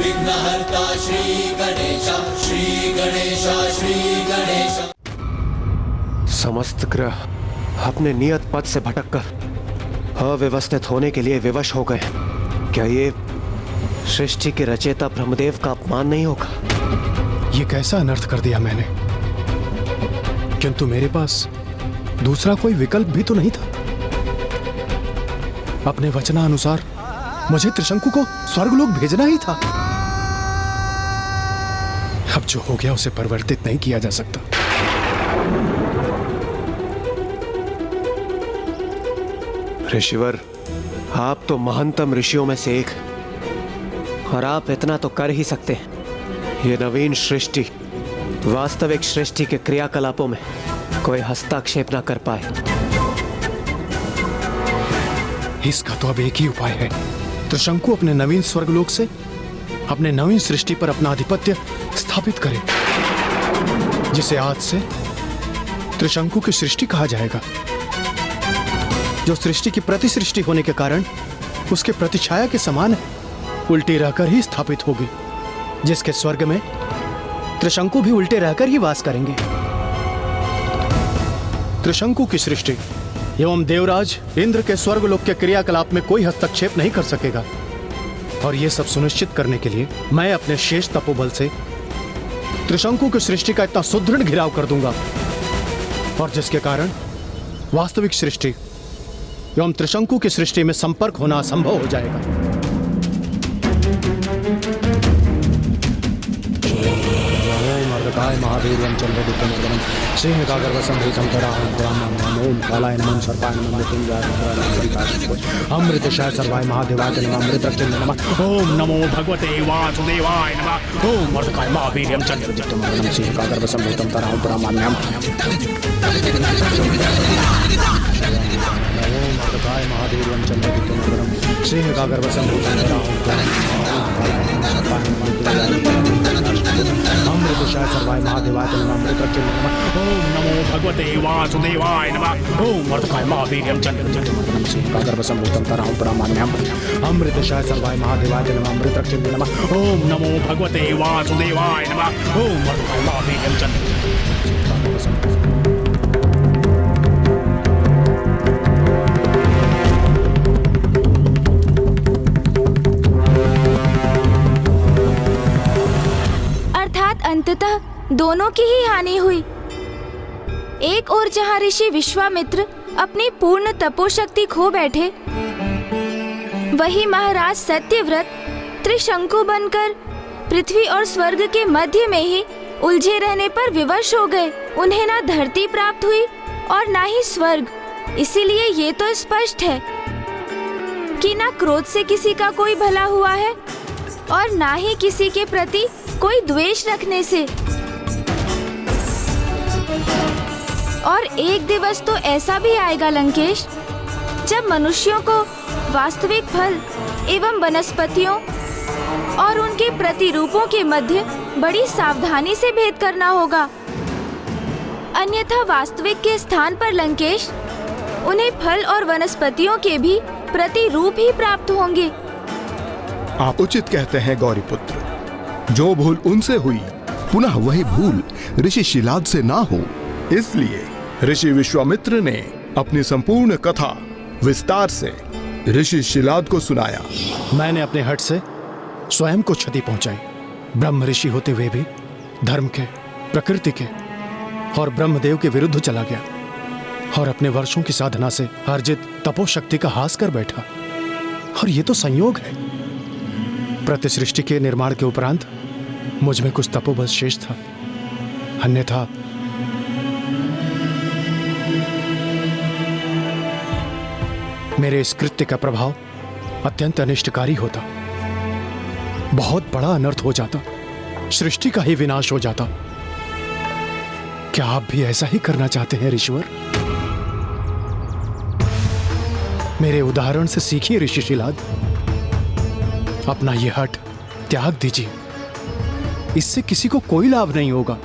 विघ्नहर्ता श्री गणेश, श्री गणेश, श्री गणेश। समस्त ग्रह अपने नियत पथ से भटककर अव्यवस्थित होने के लिए विवश हो गए। क्या ये सृष्टि के रचयिता ब्रह्मदेव का अपमान नहीं होगा? ये कैसा अनर्थ कर दिया मैंने, किंतु मेरे पास दूसरा कोई विकल्प भी तो नहीं था। अपने वचनानुसार मुझे त्रिशंकु को स्वर्गलोक भेजना ही था। अब जो हो गया उसे परिवर्तित नहीं किया जा सकता। ऋषिवर, आप तो महानतम ऋषियों में से एक, और आप इतना तो कर ही सकते हैं। ये नवीन सृष्टि वास्तविक सृष्टि के क्रियाकलापों में कोई हस्तक्षेप ना कर पाए। इसका तो अब एक ही उपाय है। त्रिशंकु अपने नवीन स्वर्गलोक से अपने नवीन सृष्टि पर अपना आधिपत्य स्थापित करे, जिसे आज से त्रिशंकु की सृष्टि कहा जाएगा, जो सृष्टि की प्रतिसृष्टि होने के कारण उसके प्रतिछाया के समान उल्टी रहकर ही स्थापित होगी, जिसके स्वर्ग में त्रिशंकु भी उल्टे रहकर ही वास करेंगे। त्रिशंकु की सृष्टि एवं देवराज इंद्र के स्वर्गलोक के क्रियाकलाप में कोई हस्तक्षेप नहीं कर सकेगा। और यह सब सुनिश्चित करने के लिए मैं अपने शेष तपोबल से त्रिशंकु की सृष्टि का इतना सुदृढ़ घिराव कर दूंगा, और जिसके कारण वास्तविक सृष्टि एवं त्रिशंकु की सृष्टि में संपर्क होना असंभव हो जाएगा। महावीर्यं चंद्रगुप्तमर्दनं सिंहकागर्वसंभूतं वराहं ओम कालाय नमः सर्पाय नमः मृत्युंजयाय नमः अमृतशाय सर्वाय महादेवाय नमः अमृतरक्षिणे नमः ओम नमो भगवते वासुदेवाय नमः ओम मर्दकाय महावीर्यं चंद्रगुप्तमर्दनं सिंहकागर्वसंभूतं वराहं ओम मर्दकाय महावीर्यं चंद्रगुप्तमर्दनं सिंहकागर्वसंभूतं अमृतशाय सर्वाय महादेवाय नमः अमृतरक्षिणे नमः ओम नमो भगवते वासुदेवाय नमः ओम मर्दकाय महावीर्यं चंद्रगुप्तमर्दनं सिंहकागर्वसंभूतं वराहं ब्रह्मण्यं अमृतशाय सर्वाय महादेवाय नमः अमृतरक्षिणे नमः ओम नमो भगवते वासुदेवाय नमः ओम मर्दकाय महावीर्यं चंद्रगुप्तमर्दनं। अंततः दोनों की ही हानि हुई। एक ओर जहाँ ऋषि विश्वामित्र अपनी पूर्ण तपोशक्ति खो बैठे, वहीं महाराज सत्यव्रत त्रिशंकु बनकर पृथ्वी और स्वर्ग के मध्य में ही उलझे रहने पर विवश हो गए। उन्हें ना धरती प्राप्त हुई और ना ही स्वर्ग। इसीलिए ये तो स्पष्ट है कि ना क्रोध से किसी का कोई भला हुआ है और ना ही किसी के प्रति कोई द्वेष रखने से। और एक दिवस तो ऐसा भी आएगा लंकेश, जब मनुष्यों को वास्तविक फल एवं वनस्पतियों और उनके प्रतिरूपों के मध्य बड़ी सावधानी से भेद करना होगा। अन्यथा वास्तविक के स्थान पर लंकेश उन्हें फल और वनस्पतियों के भी प्रतिरूप ही प्राप्त होंगे। आप उचित कहते हैं गौरीपुत्र। जो भूल उनसे हुई पुनः वही भूल ऋषि शिलाद से ना हो, इसलिए ऋषि विश्वामित्र ने अपनी संपूर्ण कथा विस्तार से ऋषि शिलाद को सुनाया। मैंने अपने हट से स्वयं को क्षति पहुंचाई। ब्रह्म ऋषि होते हुए भी धर्म के, प्रकृति के और ब्रह्मदेव के विरुद्ध चला गया और अपने वर्षों की साधना से अर्जित तपोशक्ति का हास कर बैठा। और ये तो संयोग है। प्रतिसृष्टि के निर्माण के उपरांत मुझ में कुछ तपोबल शेष था, अन्यथा मेरे इस कृत्य का प्रभाव अत्यंत अनिष्टकारी होता। बहुत बड़ा अनर्थ हो जाता, सृष्टि का ही विनाश हो जाता। क्या आप भी ऐसा ही करना चाहते हैं ऋषिवर? मेरे उदाहरण से सीखिए ऋषि शिलाद। अपना ये हठ त्याग दीजिए, इससे किसी को कोई लाभ नहीं होगा।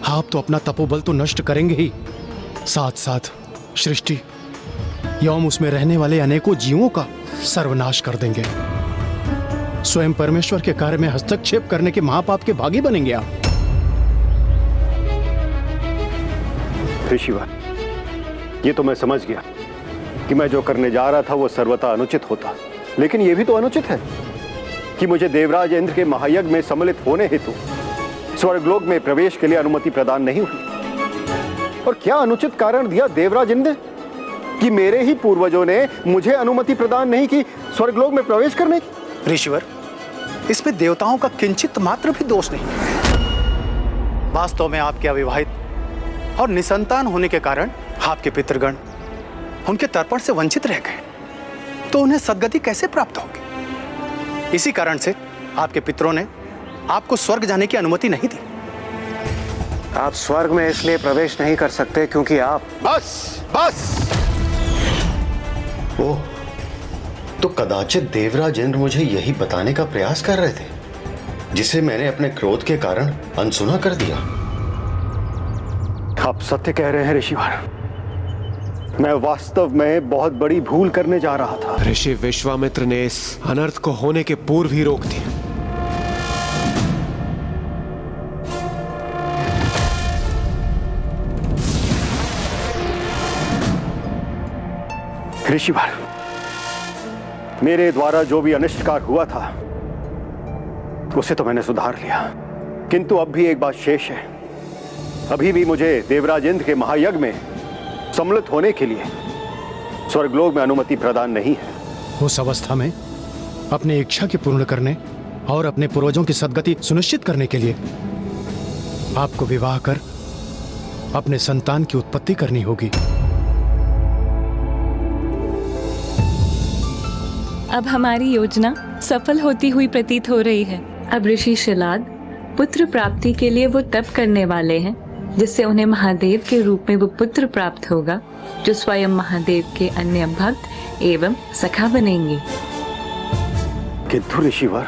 आप तो अपना तपोबल तो नष्ट करेंगे ही, साथ साथ सृष्टि एवं उसमें रहने वाले अनेकों जीवों का सर्वनाश कर देंगे। स्वयं परमेश्वर के कार्य में हस्तक्षेप करने के महापाप के भागी बनेंगे आप। ऋषिवर, ये तो मैं समझ गया कि मैं जो करने जा रहा था वो सर्वथा अनुचित होता, लेकिन ये भी तो अनुचित है कि मुझे देवराज इंद्र के महायज्ञ में सम्मिलित होने हेतु स्वर्गलोक में प्रवेश के लिए अनुमति प्रदान नहीं हुई। और क्या अनुचित कारण दिया देवराज इंद्र कि मेरे ही पूर्वजों ने मुझे अनुमति प्रदान नहीं की स्वर्गलोक में प्रवेश करने की? ऋषिवर, इसमें देवताओं का किंचित मात्र भी दोष नहीं है। वास्तव में आपके अविवाहित और निसंतान होने के कारण आपके पितृगण उनके तर्पण से वंचित रह गए, तो उन्हें सद्गति कैसे प्राप्त होगी? इसी कारण से आपके पितरों ने आपको स्वर्ग जाने की अनुमति नहीं दी। आप स्वर्ग में इसलिए प्रवेश नहीं कर सकते क्योंकि आप बस ओह, तो कदाचित देवराज इंद्र मुझे यही बताने का प्रयास कर रहे थे, जिसे मैंने अपने क्रोध के कारण अनसुना कर दिया। आप सत्य कह रहे हैं ऋषिवर, मैं वास्तव में बहुत बड़ी भूल करने जा रहा था। ऋषि विश्वामित्र ने इस अनर्थ को होने के पूर्व ही रोक दिया। ऋषिवर, मेरे द्वारा जो भी अनिष्टकार हुआ था उसे तो मैंने सुधार लिया, किंतु अब भी एक बात शेष है। अभी भी मुझे देवराज इंद्र के महायज्ञ में सम्मिलित होने के लिए स्वर्गलोक में अनुमति प्रदान नहीं है। उस अवस्था में अपनी इच्छा की पूर्ण करने और अपने पूर्वजों की सद्गति सुनिश्चित करने के लिए आपको विवाह कर अपने संतान की उत्पत्ति करनी होगी। अब हमारी योजना सफल होती हुई प्रतीत हो रही है। अब ऋषि शिलाद पुत्र प्राप्ति के लिए वो तप करने वाले हैं, जिससे उन्हें महादेव के रूप में वो पुत्र प्राप्त होगा, जो स्वयं महादेव के अन्य भक्त एवं सखा बनेंगे। किंतु ऋषिवर,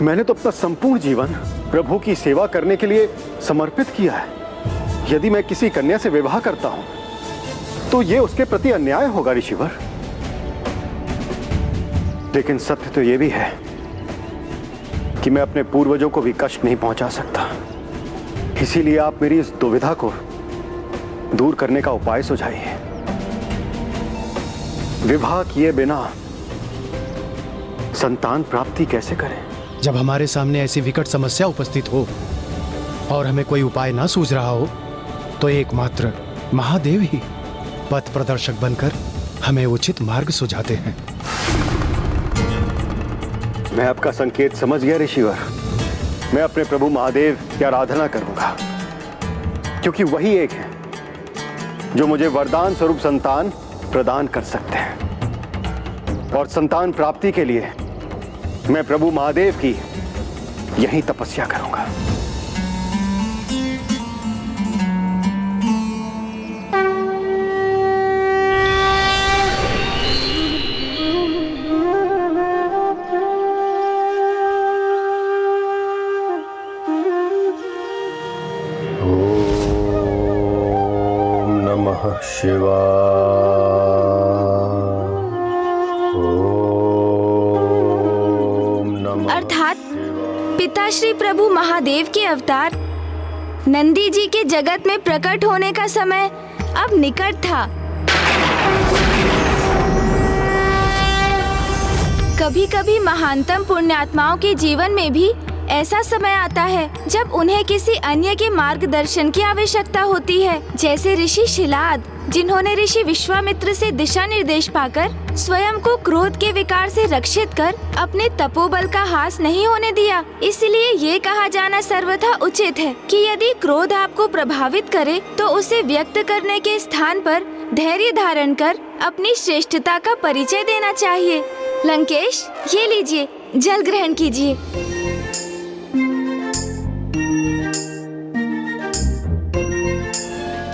मैंने तो अपना संपूर्ण जीवन प्रभु की सेवा करने के लिए समर्पित किया है। यदि मैं किसी कन्या से विवाह करता हूं तो ये उसके प्रति अन्याय होगा ऋषिवर। लेकिन सत्य तो यह भी है कि मैं अपने पूर्वजों को भी कष्ट नहीं पहुंचा सकता। इसीलिए आप मेरी इस दुविधा को दूर करने का उपाय सुझाइए। विवाह किए बिना संतान प्राप्ति कैसे करें? जब हमारे सामने ऐसी विकट समस्या उपस्थित हो और हमें कोई उपाय ना सूझ रहा हो, तो एकमात्र महादेव ही पथ प्रदर्शक बनकर हमें उचित मार्ग सुझाते हैं। मैं आपका संकेत समझ गया ऋषिवर। मैं अपने प्रभु महादेव की आराधना करूंगा, क्योंकि वही एक है जो मुझे वरदान स्वरूप संतान प्रदान कर सकते हैं। और संतान प्राप्ति के लिए मैं प्रभु महादेव की यही तपस्या करूंगा। शिवाय। अर्थात पिताश्री प्रभु महादेव के अवतार नंदी जी के जगत में प्रकट होने का समय अब निकट था। कभी कभी महानतम पुण्यात्माओं के जीवन में भी ऐसा समय आता है जब उन्हें किसी अन्य के मार्गदर्शन की आवश्यकता होती है, जैसे ऋषि शिलाद, जिन्होंने ऋषि विश्वामित्र से दिशा निर्देश पाकर स्वयं को क्रोध के विकार से रक्षित कर अपने तपोबल का हास नहीं होने दिया। इसलिए ये कहा जाना सर्वथा उचित है कि यदि क्रोध आपको प्रभावित करे तो उसे व्यक्त करने के स्थान पर धैर्य धारण कर अपनी श्रेष्ठता का परिचय देना चाहिए। लंकेश, ये लीजिए, जल ग्रहण कीजिए।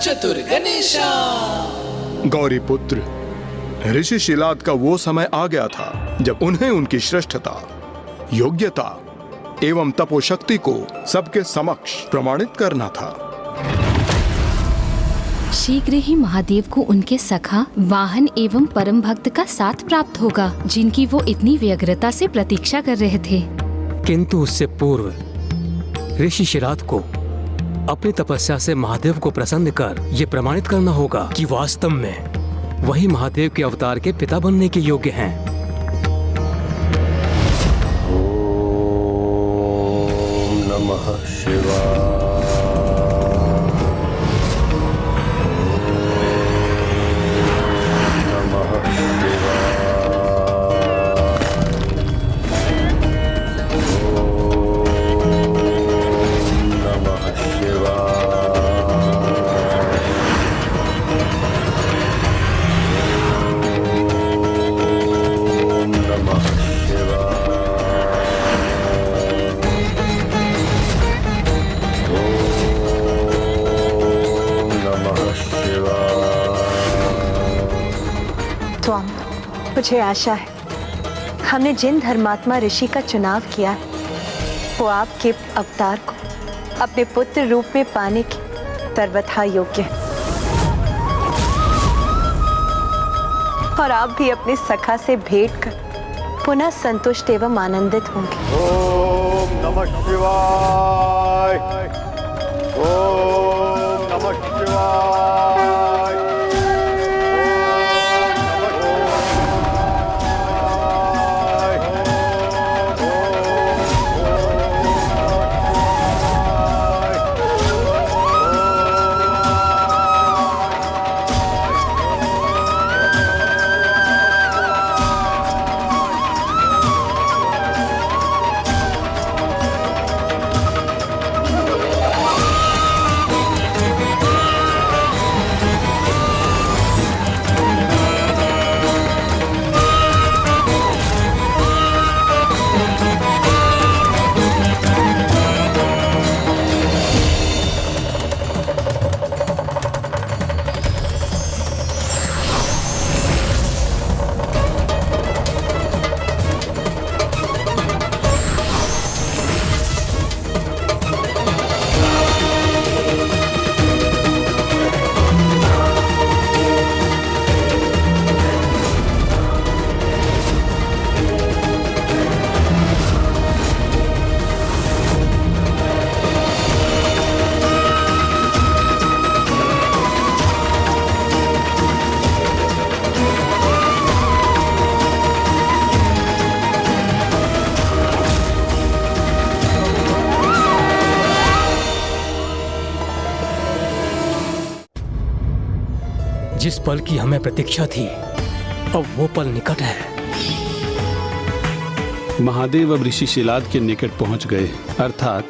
चतुर गणेशा। गौरी पुत्र, ऋषि शिलाद का वो समय आ गया था जब उन्हें उनकी श्रेष्ठता, योग्यता एवं तपोशक्ति को सबके समक्ष प्रमाणित करना था। शीघ्र ही महादेव को उनके सखा, वाहन एवं परम भक्त का साथ प्राप्त होगा, जिनकी वो इतनी व्यग्रता से प्रतीक्षा कर रहे थे। किंतु उससे पूर्व ऋषि शिलाद को अपनी तपस्या से महादेव को प्रसन्न कर ये प्रमाणित करना होगा कि वास्तव में वही महादेव के अवतार के पिता बनने के योग्य हैं। ओम नमः शिवाय। मुझे आशा है हमने जिन धर्मात्मा ऋषि का चुनाव किया है वो आपके अवतार को अपने पुत्र रूप में पाने के सर्वथा योग्य है, और आप भी अपने सखा से भेंट कर पुनः संतुष्ट एवं आनंदित होंगे। ओम नमः शिवाय। ओम नमः शिवाय। जिस पल की हमें प्रतीक्षा थी अब वो पल निकट है। महादेव अब ऋषि शिलाद के निकट पहुंच गए, अर्थात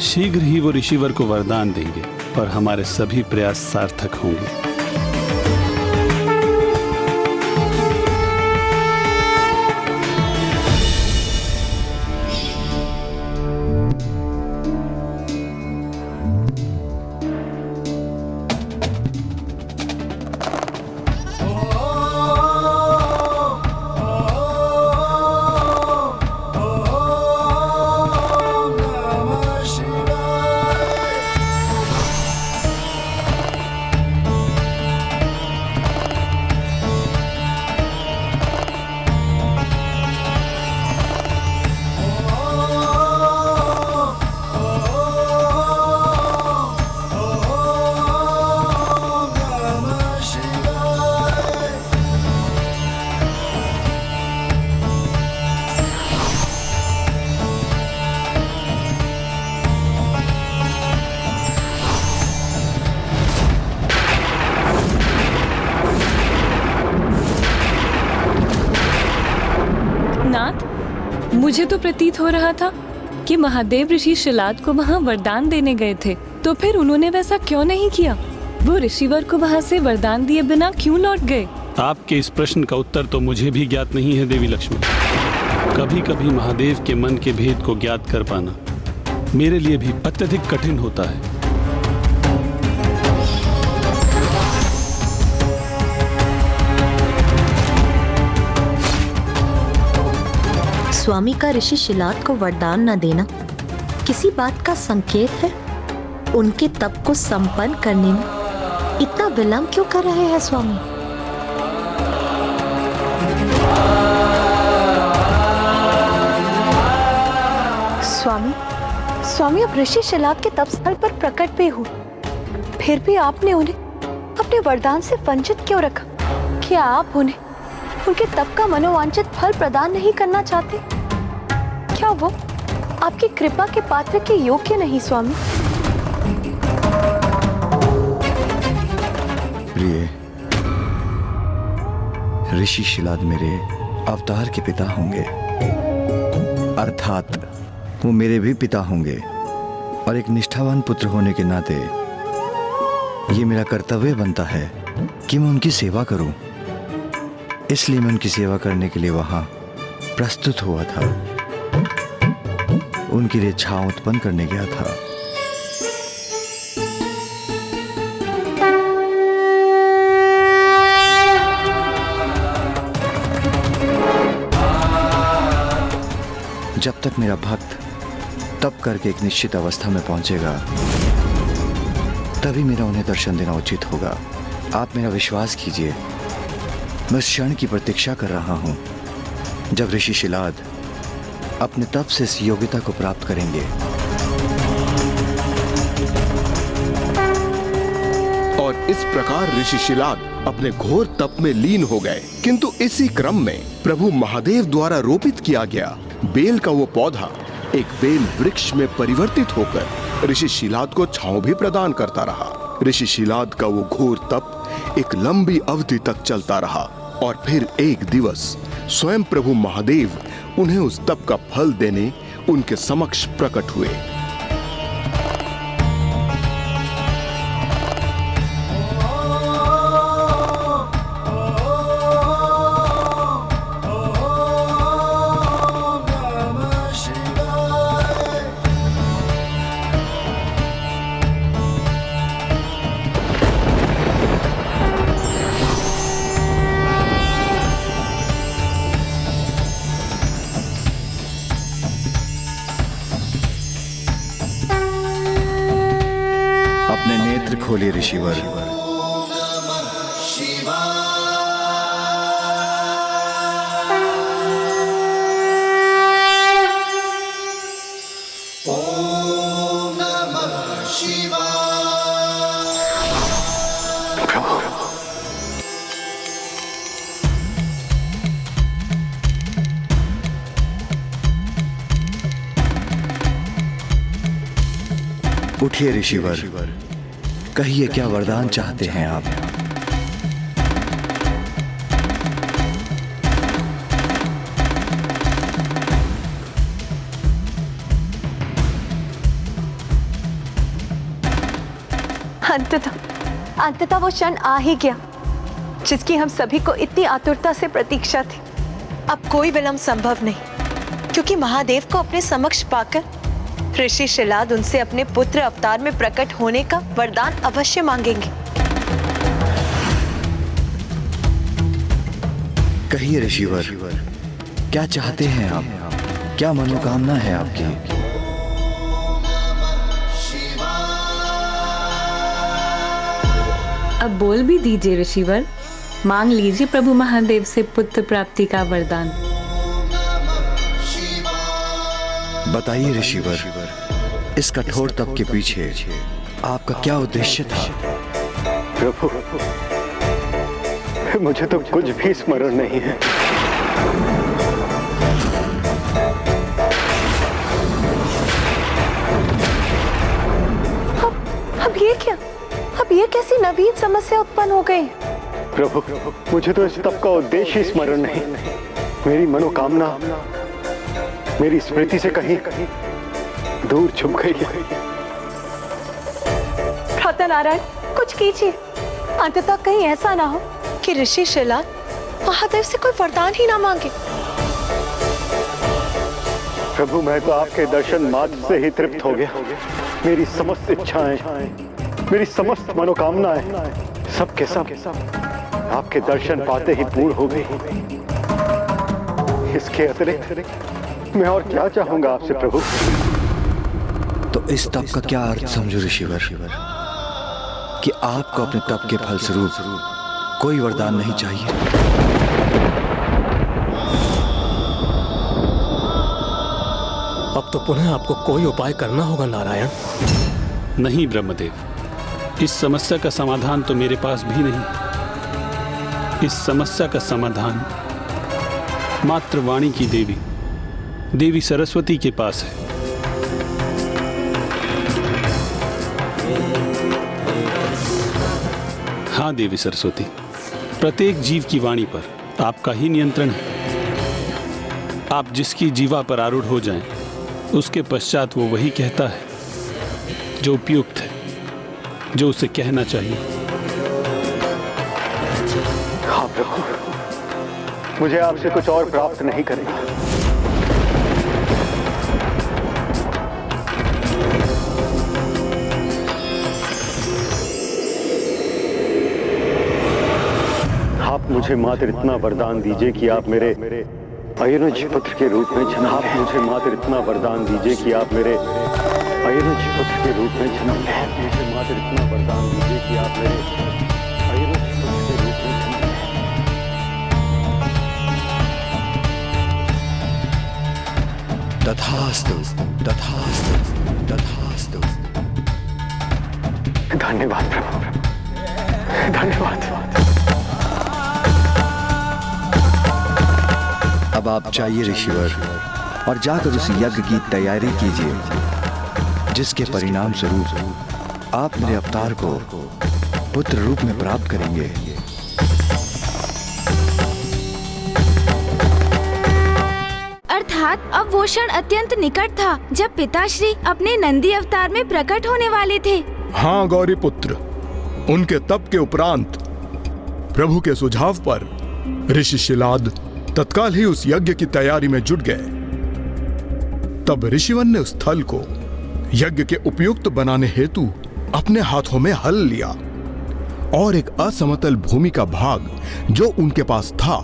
शीघ्र ही वो ऋषिवर को वरदान देंगे और हमारे सभी प्रयास सार्थक होंगे। मुझे तो प्रतीत हो रहा था कि महादेव ऋषि शिलाद को वहाँ वरदान देने गए थे, तो फिर उन्होंने वैसा क्यों नहीं किया? वो ऋषिवर को वहाँ से वरदान दिए बिना क्यों लौट गए? आपके इस प्रश्न का उत्तर तो मुझे भी ज्ञात नहीं है देवी लक्ष्मी। कभी कभी महादेव के मन के भेद को ज्ञात कर पाना मेरे लिए भी अत्यधिक कठिन होता है। स्वामी का ऋषि शिलाद को वरदान न देना किसी बात का संकेत है? उनके तप को संपन्न करने में इतना विलंब क्यों कर रहे हैं स्वामी? स्वामी अब ऋषि शिलाद के तप स्थल पर प्रकट भी हुए, फिर भी आपने उन्हें अपने वरदान से वंचित क्यों रखा? क्या आप उन्हें उनके तप का मनोवांछित फल प्रदान नहीं करना चाहते? क्या वो आपकी कृपा के पात्र के योग्य नहीं स्वामी? प्रिय, ऋषि शिलाद मेरे अवतार के पिता होंगे, अर्थात वो मेरे भी पिता होंगे, और एक निष्ठावान पुत्र होने के नाते ये मेरा कर्तव्य बनता है कि मैं उनकी सेवा करूं। इसलिए मैं उनकी सेवा करने के लिए वहां प्रस्तुत हुआ था, उनके लिए छांव उत्पन्न करने गया था। जब तक मेरा भक्त तप करके एक निश्चित अवस्था में पहुंचेगा, तभी मेरा उन्हें दर्शन देना उचित होगा। आप मेरा विश्वास कीजिए, मैं उस क्षण की प्रतीक्षा कर रहा हूं जब ऋषि शिलाद अपने तप से इस योग्यता को प्राप्त करेंगे। और इस प्रकार ऋषि शिलाद अपने घोर तप में लीन हो गए। किंतु इसी क्रम में प्रभु महादेव द्वारा रोपित किया गया बेल का वो पौधा एक बेल वृक्ष में परिवर्तित होकर ऋषि शिलाद को छांव भी प्रदान करता रहा। ऋषि शिलाद का वो घोर तप एक लंबी अवधि तक चलता रहा, और फिर एक दिवस स्वयं प्रभु महादेव उन्हें उस तप का फल देने उनके समक्ष प्रकट हुए। अपने नेत्र खोलिए ऋषिवर। उठिए ऋषिवर, कहिए क्या वरदान चाहते हैं आप? अंततः वो क्षण आ ही गया जिसकी हम सभी को इतनी आतुरता से प्रतीक्षा थी। अब कोई विलंब संभव नहीं, क्योंकि महादेव को अपने समक्ष पाकर ऋषि शिलाद उनसे अपने पुत्र अवतार में प्रकट होने का वरदान अवश्य मांगेंगे। कहिए ऋषिवर, क्या चाहते हैं आप? क्या मनोकामना है आपकी? अब बोल भी दीजिए ऋषिवर, मांग लीजिए प्रभु महादेव से पुत्र प्राप्ति का वरदान। बताइए ऋषिवर, इस कठोर तप के पीछे आपका क्या उद्देश्य था? प्रभु, मुझे तो कुछ भी स्मरण नहीं है। अब ये क्या? अब ये कैसी नवीन समस्या उत्पन्न हो गई? प्रभु, मुझे तो इस तप का उद्देश्य ही स्मरण नहीं। मेरी मनोकामना मेरी स्मृति से कहीं दूर छुप गई है। भ्राता नारायण, कुछ कीजिए। अंततः कहीं ऐसा ना हो कि ऋषि शिलाद महादेव से कोई वरदान ही ना मांगे। प्रभु, मैं तो आपके दर्शन मात्र से ही तृप्त हो गया। मेरी समस्त इच्छाएं, मेरी समस्त मनोकामनाएं सब के सब आपके दर्शन पाते ही पूर्ण हो गई। इसके अतिरिक्त मैं और क्या चाहूंगा आपसे प्रभु? तो इस तप का क्या अर्थ समझो ऋषिवर? कि आपको अपने तप के फलस्वरूप कोई वरदान नहीं चाहिए। अब तो पुनः आपको कोई उपाय करना होगा नारायण। नहीं ब्रह्मदेव, इस समस्या का समाधान तो मेरे पास भी नहीं। इस समस्या का समाधान मात्र वाणी की देवी सरस्वती के पास है। हाँ देवी सरस्वती, प्रत्येक जीव की वाणी पर आपका ही नियंत्रण है। आप जिसकी जीवा पर आरूढ़ हो जाएं, उसके पश्चात वो वही कहता है जो उपयुक्त है, जो उसे कहना चाहिए। हाँ प्रभु, मुझे आपसे कुछ और प्राप्त नहीं करेगा। आप मुझे मात्र इतना वरदान दीजिए कि आप मेरे अयनुज पुत्र के रूप में जन्म। आप मुझे मात्र इतना वरदान दीजिए कि आप मेरे अयनुज पुत्र के रूप में जन्म। आप मुझे मात्र इतना वरदान दीजिए कि आप मेरे अयनुज पुत्र के रूप में जन्म। तथास्तु, तथास्तु, तथास्तु। धन्यवाद प्रभु, धन्यवाद। अब आप जाइए ऋषिवर और जाकर उस यज्ञ की तैयारी कीजिए, जिसके परिणाम स्वरूप आप मेरे अवतार को पुत्र रूप में प्राप्त करेंगे। अर्थात अब वो क्षण अत्यंत निकट था जब पिताश्री अपने नंदी अवतार में प्रकट होने वाले थे। हाँ गौरी पुत्र, उनके तप के उपरांत प्रभु के सुझाव पर ऋषि शिलाद तत्काल ही उस यज्ञ की तैयारी में जुट गए। तब ऋषिवन ने उस स्थल को यज्ञ के उपयुक्त बनाने हेतु अपने हाथों में हल लिया और एक असमतल भूमि का भाग जो उनके पास था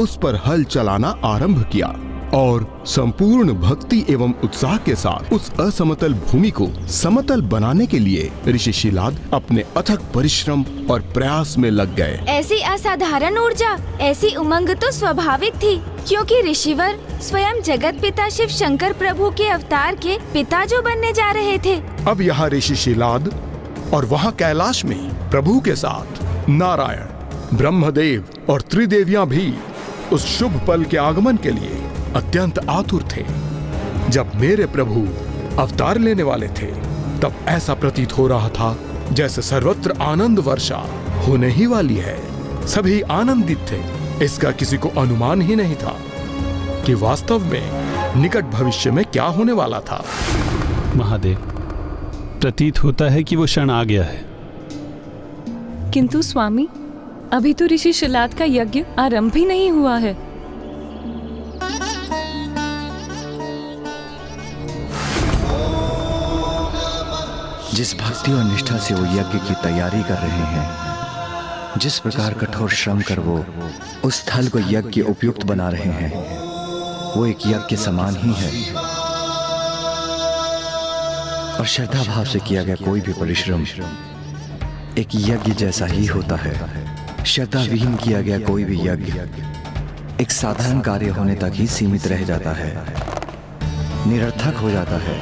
उस पर हल चलाना आरंभ किया और संपूर्ण भक्ति एवं उत्साह के साथ उस असमतल भूमि को समतल बनाने के लिए ऋषि शिलाद अपने अथक परिश्रम और प्रयास में लग गए। ऐसी असाधारण ऊर्जा, ऐसी उमंग तो स्वाभाविक थी, क्योंकि ऋषिवर स्वयं जगत पिता शिव शंकर प्रभु के अवतार के पिता जो बनने जा रहे थे। अब यहाँ ऋषि शिलाद और वहाँ कैलाश में प्रभु के साथ नारायण, ब्रह्मदेव और त्रिदेवियां भी उस शुभ पल के आगमन के लिए अत्यंत आतुर थे। जब मेरे प्रभु अवतार लेने वाले थे, तब ऐसा प्रतीत हो रहा था जैसे सर्वत्र आनंद वर्षा होने ही वाली है। सभी आनंदित थे। इसका किसी को अनुमान ही नहीं था कि वास्तव में निकट भविष्य में क्या होने वाला था। महादेव, प्रतीत होता है कि वो क्षण आ गया है। किंतु स्वामी, अभी तो ऋषि शिलाद का यज्ञ आरंभ ही नहीं हुआ है। जिस भक्ति और निष्ठा से वो यज्ञ की तैयारी कर रहे हैं, जिस प्रकार कठोर श्रम कर वो उस स्थल को यज्ञ के उपयुक्त बना रहे हैं, वो एक यज्ञ के समान ही है। और श्रद्धा भाव से किया गया कोई भी परिश्रम एक यज्ञ जैसा ही होता है। श्रद्धा विहीन किया गया कोई भी यज्ञ एक साधारण कार्य होने तक ही सीमित रह जाता है, निरर्थक हो जाता है।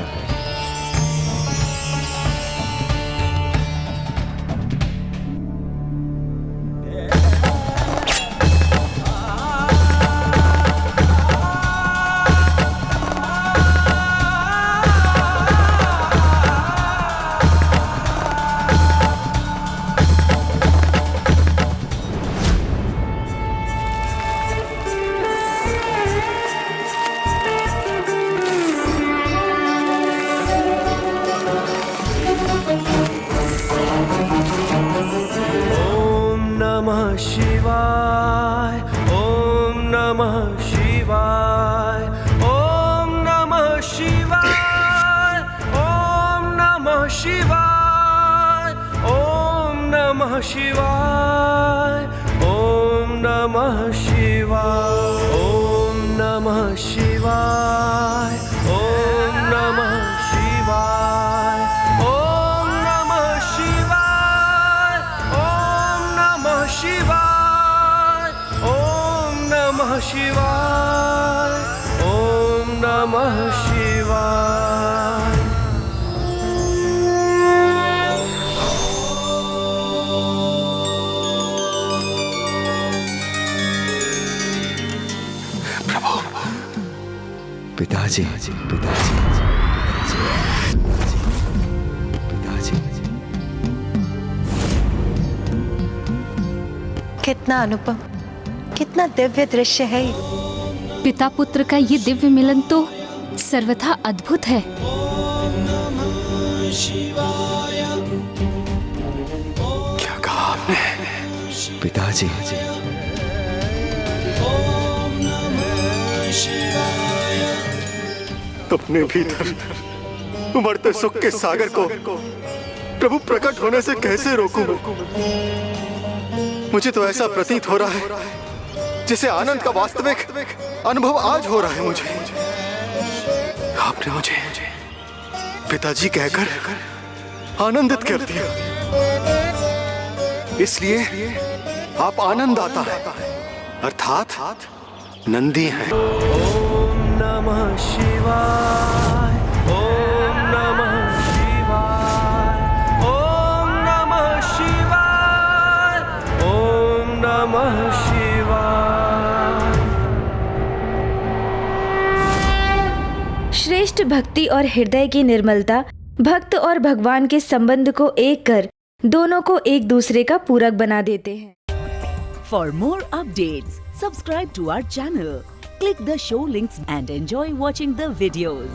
शिवाय, ओम नमः शिवाय। पिताजी, पिताजी, पिताजी। कितना अनुपम, कितना दिव्य दृश्य है ये। पिता पुत्र का ये दिव्य मिलन तो सर्वथा अद्भुत है। क्या कहा आपने? पिताजी, अपने भीतर उमड़ते सुख के सागर को प्रभु प्रकट होने से कैसे रोकूं? मुझे तो ऐसा प्रतीत हो रहा है जिसे आनंद का वास्तविक अनुभव आज हो रहा है मुझे। आपने मुझे पिताजी कहकर आनंदित कर दिया, इसलिए आप आनंद आता है, अर्थात नंदी हैं। ओम नमः शिवाय, ओम नमः शिवाय, ओम नमः शिवाय, ओम नमः शिवाय। श्रेष्ठ भक्ति और हृदय की निर्मलता भक्त और भगवान के संबंध को एक कर दोनों को एक दूसरे का पूरक बना देते हैं। For more updates, subscribe to our channel, click the show links and enjoy watching the videos.